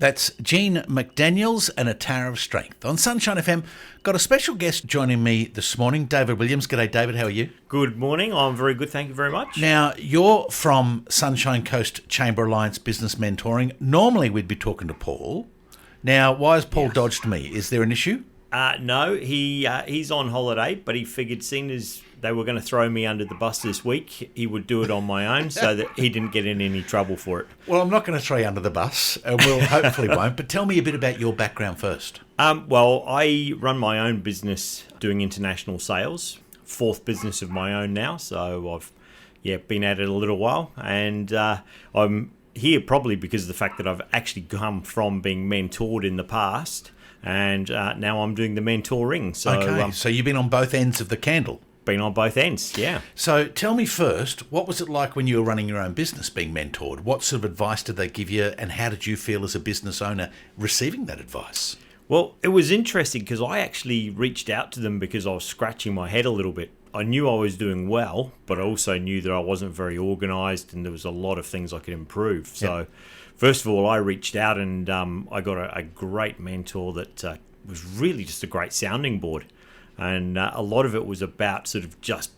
That's Gene McDaniels and A Tower of Strength. On Sunshine FM, got a special guest joining me this morning, David Williams. G'day, David. How are you? Good morning. I'm very good. Thank you very much. Now, you're from Sunshine Coast Chamber Alliance Business Mentoring. Normally, we'd be talking to Paul. Now, why has Paul dodged me? Is there an issue? No, he's on holiday, but he figured seeing as they were going to throw me under the bus this week, he would do it on my own so that he didn't get in any trouble for it. Well, I'm not going to throw you under the bus, and we'll hopefully won't, but tell me a bit about your background first. Well, I run my own business doing international sales, fourth business of my own now, so I've been at it a little while, and I'm here probably because of the fact that I've actually come from being mentored in the past, and now I'm doing the mentoring. So, okay, so you've been on both ends of the candle. Been on both ends, yeah. So tell me first, what was it like when you were running your own business being mentored? What sort of advice did they give you, and how did you feel as a business owner receiving that advice? Well, it was interesting because I actually reached out to them because I was scratching my head a little bit. I knew I was doing well, but I also knew that I wasn't very organised and there was a lot of things I could improve. So first of all, I reached out and I got a great mentor that was really just a great sounding board. And a lot of it was about sort of just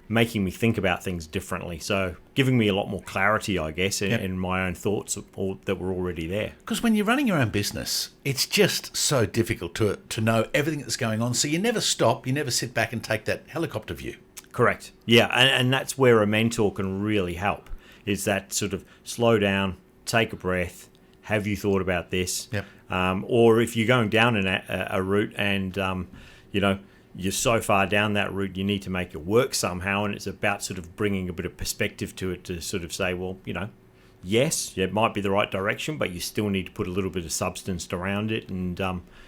making me think about things differently. So giving me a lot more clarity, I guess, in my own thoughts that were already there. Because when you're running your own business, it's just so difficult to know everything that's going on. So you never stop, you never sit back and take that helicopter view. Correct. Yeah, and that's where a mentor can really help, is that sort of slow down, take a breath, have you thought about this? Yep. Or if you're going down a route and, you're so far down that route, you need to make it work somehow, and it's about sort of bringing a bit of perspective to it to sort of say, well, yes, it might be the right direction, but you still need to put a little bit of substance around it and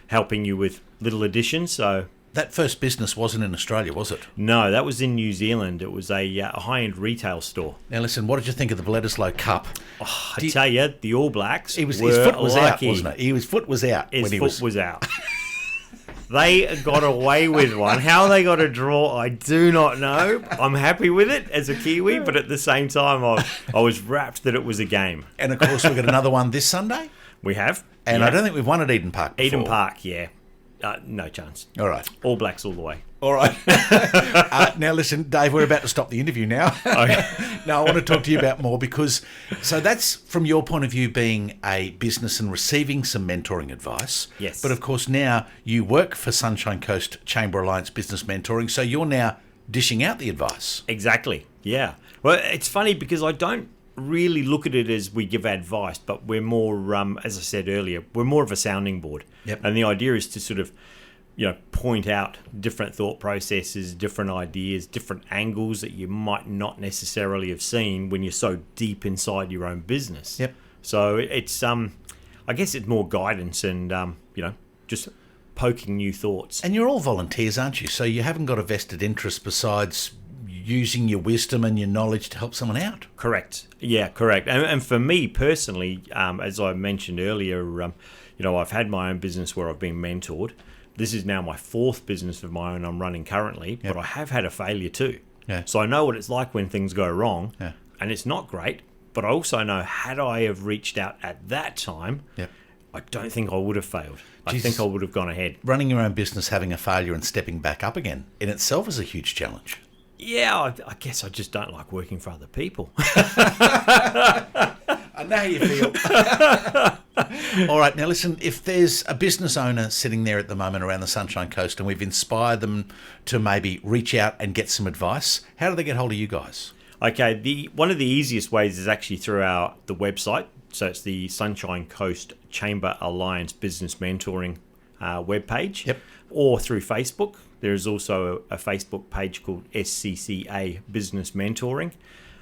helping you with little additions. So that first business wasn't in Australia, was it? No, that was in New Zealand. It was a high-end retail store. Now listen, what did you think of the Bledisloe Cup? Oh, I tell you, the All Blacks his foot was lucky. out, wasn't it? His foot was out. His foot was out. They got away with one. How they got a draw, I do not know. I'm happy with it as a Kiwi, but at the same time, I was rapt that it was a game. And, of course, we've got another one this Sunday. We have. And I don't think we've won at Eden Park before. Eden Park, yeah. No chance. All right. All Blacks all the way. All right. Now, listen, Dave, we're about to stop the interview now. Okay. Now, I want to talk to you about more because, so that's from your point of view being a business and receiving some mentoring advice. Yes. But, of course, now you work for Sunshine Coast Chamber Alliance Business Mentoring, so you're now dishing out the advice. Exactly, yeah. Well, it's funny because I don't really look at it as we give advice, but we're more, as I said earlier, we're more of a sounding board. Yep. And the idea is to sort of, point out different thought processes, different ideas, different angles that you might not necessarily have seen when you're so deep inside your own business. Yep. So it's, I guess it's more guidance and, just poking new thoughts. And you're all volunteers, aren't you? So you haven't got a vested interest besides using your wisdom and your knowledge to help someone out. Correct. Yeah, correct. And for me personally, as I mentioned earlier, I've had my own business where I've been mentored. This is now my fourth business of my own I'm running currently, but I have had a failure too. Yeah. So I know what it's like when things go wrong, Yeah. and it's not great, but I also know had I have reached out at that time, I don't think I would have failed. I think I would have gone ahead. Running your own business, having a failure and stepping back up again in itself is a huge challenge. Yeah, I guess I just don't like working for other people. I know how you feel. All right, now listen, if there's a business owner sitting there at the moment around the Sunshine Coast and we've inspired them to maybe reach out and get some advice, how do they get hold of you guys? Okay, one of the easiest ways is actually through the website. So it's the Sunshine Coast Chamber Alliance Business Mentoring webpage. Yep. Or through Facebook. There is also a Facebook page called SCCA Business Mentoring,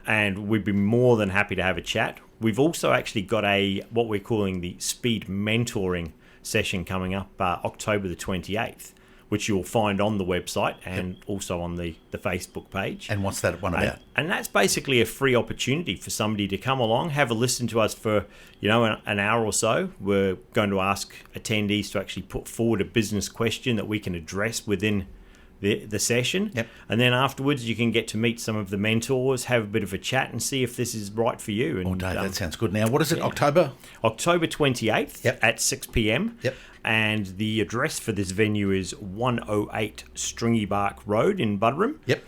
and we'd be more than happy to have a chat. We've also actually got what we're calling the Speed Mentoring session coming up October the 28th, which you'll find on the website and also on the Facebook page. And what's that one about? And that's basically a free opportunity for somebody to come along, have a listen to us for an hour or so. We're going to ask attendees to actually put forward a business question that we can address within the session. Yep. And then afterwards, you can get to meet some of the mentors, have a bit of a chat, and see if this is right for you. And, Dave, that sounds good. Now, what is it, October? October 28th Yep. at 6 p.m. Yep. And the address for this venue is 108 Stringy Bark Road in Buderim. Yep.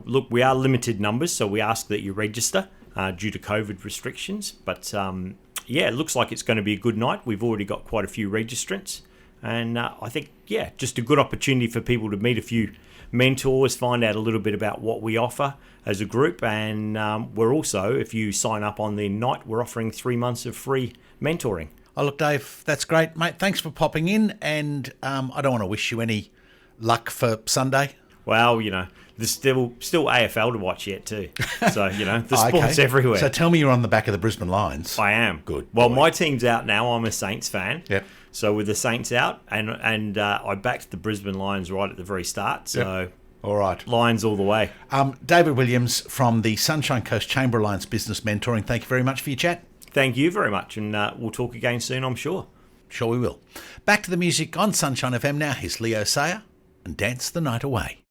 Look, we are limited numbers, so we ask that you register due to COVID restrictions. But it looks like it's going to be a good night. We've already got quite a few registrants. And I think, just a good opportunity for people to meet a few mentors, find out a little bit about what we offer as a group. And we're also, if you sign up on the night, we're offering 3 months of free mentoring. Oh, look, Dave, that's great, mate. Thanks for popping in. And I don't want to wish you any luck for Sunday. Well, there's still AFL to watch yet too. So, the sport's everywhere. So tell me you're on the back of the Brisbane Lions. I am. Good. Well, my team's out now. I'm a Saints fan. Yep. So with the Saints out, and I backed the Brisbane Lions right at the very start. So All right. Lions all the way. David Williams from the Sunshine Coast Chamber Alliance Business Mentoring, thank you very much for your chat. Thank you very much, and we'll talk again soon, I'm sure. Sure we will. Back to the music on Sunshine FM now. Here's Leo Sayer and Dance the Night Away.